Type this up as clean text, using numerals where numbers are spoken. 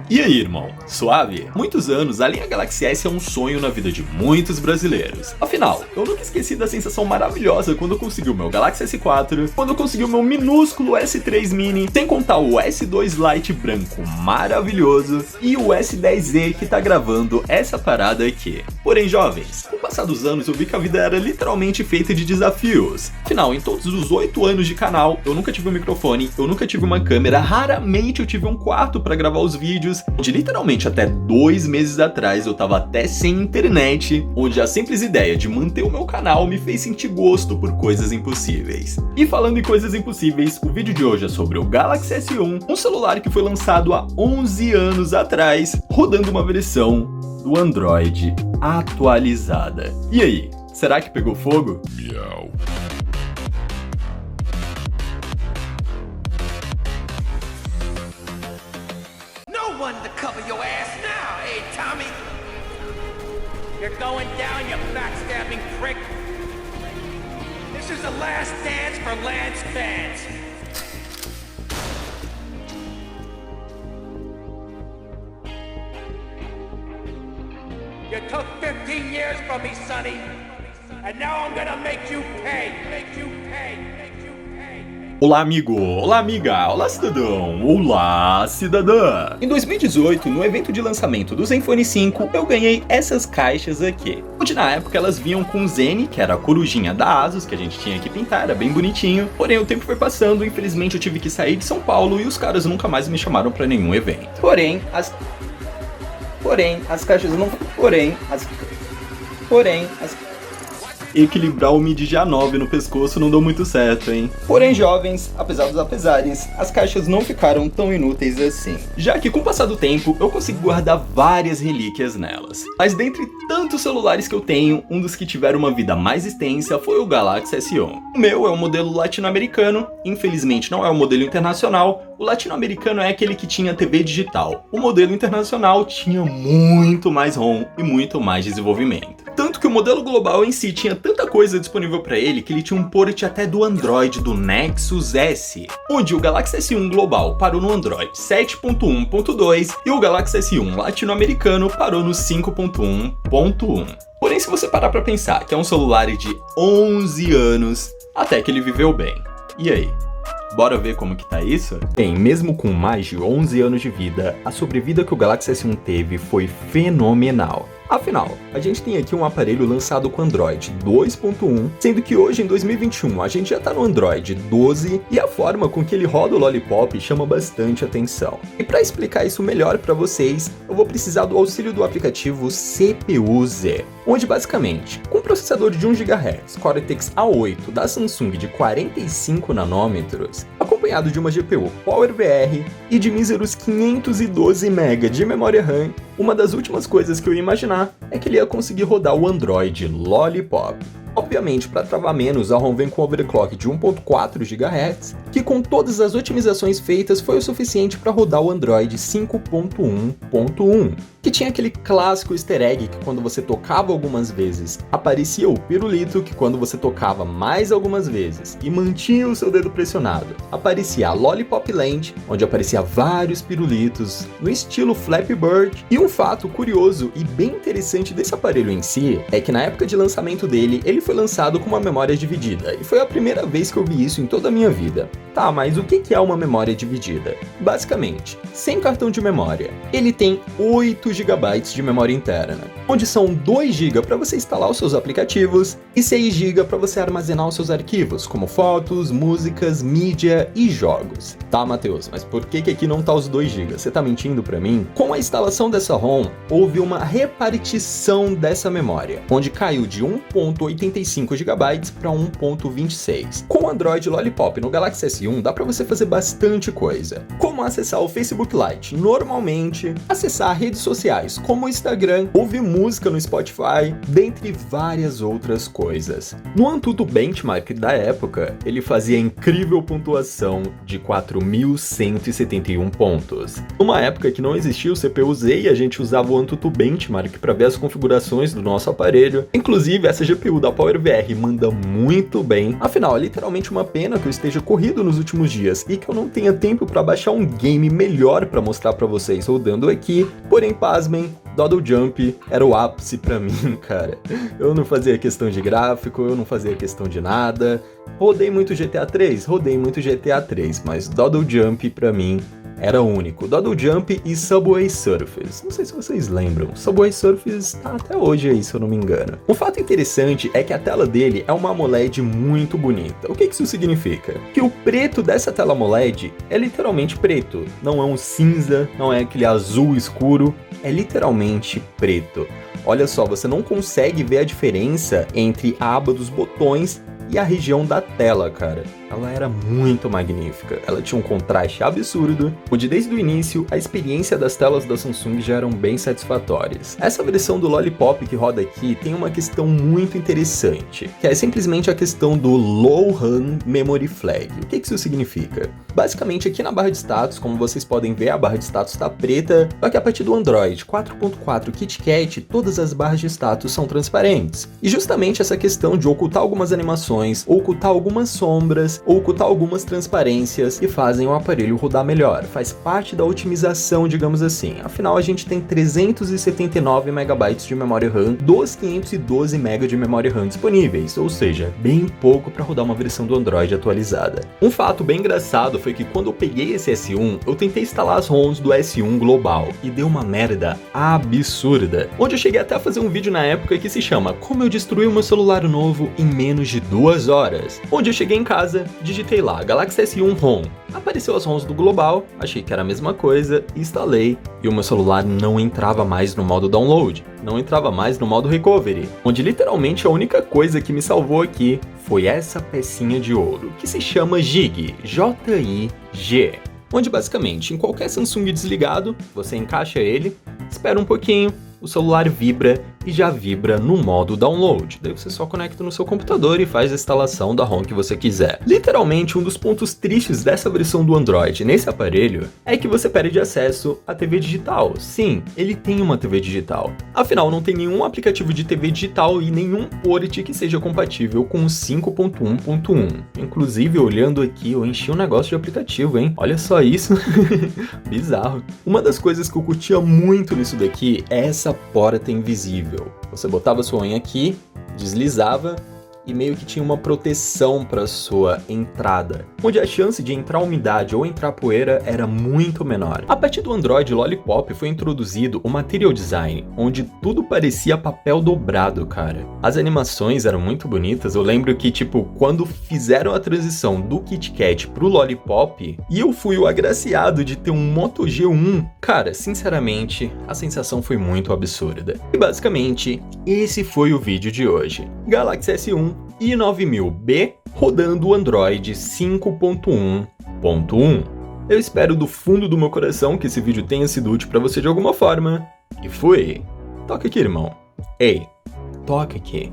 E aí, irmão? Suave? Muitos anos, a linha Galaxy S é um sonho na vida de muitos brasileiros. Afinal, eu nunca esqueci da sensação maravilhosa quando eu consegui o meu Galaxy S4, quando eu consegui o meu minúsculo S3 Mini, sem contar o S2 Lite branco maravilhoso e o S10e que tá gravando essa parada aqui. Porém, jovens, com o passar dos anos eu vi que a vida era literalmente feita de desafios. Afinal, em todos os 8 anos de canal, eu nunca tive um microfone, eu nunca tive uma câmera, raramente eu tive um quarto pra gravar os vídeos, onde literalmente até 2 meses atrás eu tava até sem internet, onde a simples ideia de manter o meu canal me fez sentir gosto por coisas impossíveis. E falando em coisas impossíveis, o vídeo de hoje é sobre o Galaxy S1, um celular que foi lançado há 11 anos atrás, rodando uma versão do Android atualizada. E aí, será que pegou fogo? Miau. No one to cover your ass now, hey Tommy? You're going down, you backstabbing prick. This is the last dance for Lance fans. You took 15 years from me, Sonny, and now I'm gonna make you pay. Olá, amigo! Olá, amiga! Olá, cidadão! Olá, cidadã! Em 2018, no evento de lançamento do Zenfone 5, eu ganhei essas caixas aqui. Onde na época elas vinham com o Zen, que era a corujinha da Asus, que a gente tinha que pintar, era bem bonitinho. Porém, o tempo foi passando, infelizmente eu tive que sair de São Paulo e os caras nunca mais me chamaram pra nenhum evento. Porém, as caixas não... Equilibrar o MIDI J9 no pescoço não deu muito certo, hein? Porém, jovens, apesar dos apesares, as caixas não ficaram tão inúteis assim. Já que com o passar do tempo, eu consegui guardar várias relíquias nelas. Mas dentre tantos celulares que eu tenho, um dos que tiveram uma vida mais extensa foi o Galaxy S1. O meu é o modelo latino-americano, infelizmente não é o modelo internacional. O latino-americano é aquele que tinha TV digital. O modelo internacional tinha muito mais ROM e muito mais desenvolvimento. Tanto que o modelo global em si tinha tanta coisa disponível para ele que ele tinha um port até do Android do Nexus S, onde o Galaxy S1 global parou no Android 7.1.2 e o Galaxy S1 latino-americano parou no 5.1.1. Porém, se você parar para pensar que é um celular de 11 anos, até que ele viveu bem. E aí? Bora ver como que tá isso? Bem, mesmo com mais de 11 anos de vida, a sobrevida que o Galaxy S1 teve foi fenomenal. Afinal, a gente tem aqui um aparelho lançado com Android 2.1, sendo que hoje em 2021 a gente já tá no Android 12 e a forma com que ele roda o Lollipop chama bastante atenção. E para explicar isso melhor para vocês, eu vou precisar do auxílio do aplicativo CPU-Z, onde basicamente, com um processador de 1 GHz Cortex A8 da Samsung de 45 nanômetros, acompanhado de uma GPU PowerVR e de míseros 512 MB de memória RAM, uma das últimas coisas que eu ia imaginar é que ele ia conseguir rodar o Android Lollipop. Obviamente, para travar menos, a ROM vem com overclock de 1.4 GHz, que com todas as otimizações feitas foi o suficiente para rodar o Android 5.1.1, que tinha aquele clássico easter egg que quando você tocava algumas vezes, aparecia o pirulito, que quando você tocava mais algumas vezes e mantinha o seu dedo pressionado, aparecia a Lollipop Land, onde aparecia vários pirulitos, no estilo Flappy Bird. E um fato curioso e bem interessante desse aparelho em si, é que na época de lançamento dele, ele foi lançado com uma memória dividida, e foi a primeira vez que eu vi isso em toda a minha vida. Tá, mas o que é uma memória dividida? Basicamente, sem cartão de memória, ele tem 8 GB de memória interna, onde são 2 GB para você instalar os seus aplicativos e 6 GB para você armazenar os seus arquivos, como fotos, músicas, mídia e jogos. Tá, Matheus, mas por que aqui não tá os 2 GB? Você tá mentindo para mim? Com a instalação dessa ROM, houve uma repartição dessa memória, onde caiu de 1.85 GB para 1.26. Com o Android Lollipop no Galaxy S1 dá para você fazer bastante coisa, como acessar o Facebook Lite normalmente, acessar redes sociais como o Instagram. Houve música no Spotify, dentre várias outras coisas. No Antutu Benchmark da época, ele fazia incrível pontuação de 4.171 pontos. Numa época que não existia o CPU-Z e a gente usava o Antutu Benchmark para ver as configurações do nosso aparelho. Inclusive, essa GPU da PowerVR manda muito bem. Afinal, é literalmente uma pena que eu esteja corrido nos últimos dias e que eu não tenha tempo para baixar um game melhor para mostrar para vocês rodando aqui. Porém, pasmem, Doodle Jump era o ápice pra mim, cara. Eu não fazia questão de gráfico, eu não fazia questão de nada. Rodei muito GTA 3, mas Doodle Jump pra mim era único. Doodle Jump e Subway Surfers. Não sei se vocês lembram. Subway Surfers tá até hoje aí, se eu não me engano. Um fato interessante é que a tela dele é uma AMOLED muito bonita. O que isso significa? Que o preto dessa tela AMOLED é literalmente preto. Não é um cinza, não é aquele azul escuro. É literalmente preto. Olha só, você não consegue ver a diferença entre a aba dos botões e a região da tela, cara. Ela era muito magnífica, ela tinha um contraste absurdo, onde desde o início a experiência das telas da Samsung já eram bem satisfatórias. Essa versão do Lollipop que roda aqui tem uma questão muito interessante, que é simplesmente a questão do Low RAM Memory Flag. O que isso significa? Basicamente aqui na barra de status, como vocês podem ver, a barra de status está preta, só que a partir do Android 4.4 KitKat, todas as barras de status são transparentes. E justamente essa questão de ocultar algumas animações, ocultar algumas sombras, ou ocultar algumas transparências que fazem o aparelho rodar melhor. Faz parte da otimização, digamos assim. Afinal, a gente tem 379 MB de memória RAM dos 512 MB de memória RAM disponíveis, ou seja, bem pouco para rodar uma versão do Android atualizada. Um fato bem engraçado foi que quando eu peguei esse S1, eu tentei instalar as ROMs do S1 Global e deu uma merda absurda, onde eu cheguei até a fazer um vídeo na época que se chama Como eu destruí o meu celular novo em menos de 2 horas, onde eu cheguei em casa, digitei lá Galaxy S1 ROM, apareceu as ROMs do Global, achei que era a mesma coisa, instalei e o meu celular não entrava mais no modo download, não entrava mais no modo recovery, onde literalmente a única coisa que me salvou aqui foi essa pecinha de ouro, que se chama JIG, J-I-G, onde basicamente em qualquer Samsung desligado, você encaixa ele, espera um pouquinho, o celular vibra e já vibra no modo download. Daí você só conecta no seu computador e faz a instalação da ROM que você quiser. Literalmente, um dos pontos tristes dessa versão do Android nesse aparelho é que você perde acesso à TV digital. Sim, ele tem uma TV digital. Afinal, não tem nenhum aplicativo de TV digital e nenhum port que seja compatível com o 5.1.1. Inclusive, olhando aqui, eu enchi um negócio de aplicativo, hein? Olha só isso. Bizarro. Uma das coisas que eu curtia muito nisso daqui é essa porta invisível. Você botava sua unha aqui, deslizava e meio que tinha uma proteção para sua entrada, onde a chance de entrar umidade ou entrar poeira era muito menor. A partir do Android Lollipop foi introduzido o Material Design, onde tudo parecia papel dobrado, cara. As animações eram muito bonitas, eu lembro que, quando fizeram a transição do KitKat pro Lollipop, e eu fui o agraciado de ter um Moto G1, cara, sinceramente, a sensação foi muito absurda. E basicamente, esse foi o vídeo de hoje. Galaxy S1 e 9000B rodando o Android 5.1.1. Eu espero do fundo do meu coração que esse vídeo tenha sido útil pra você de alguma forma. E fui. Toca aqui, irmão. Ei, toca aqui.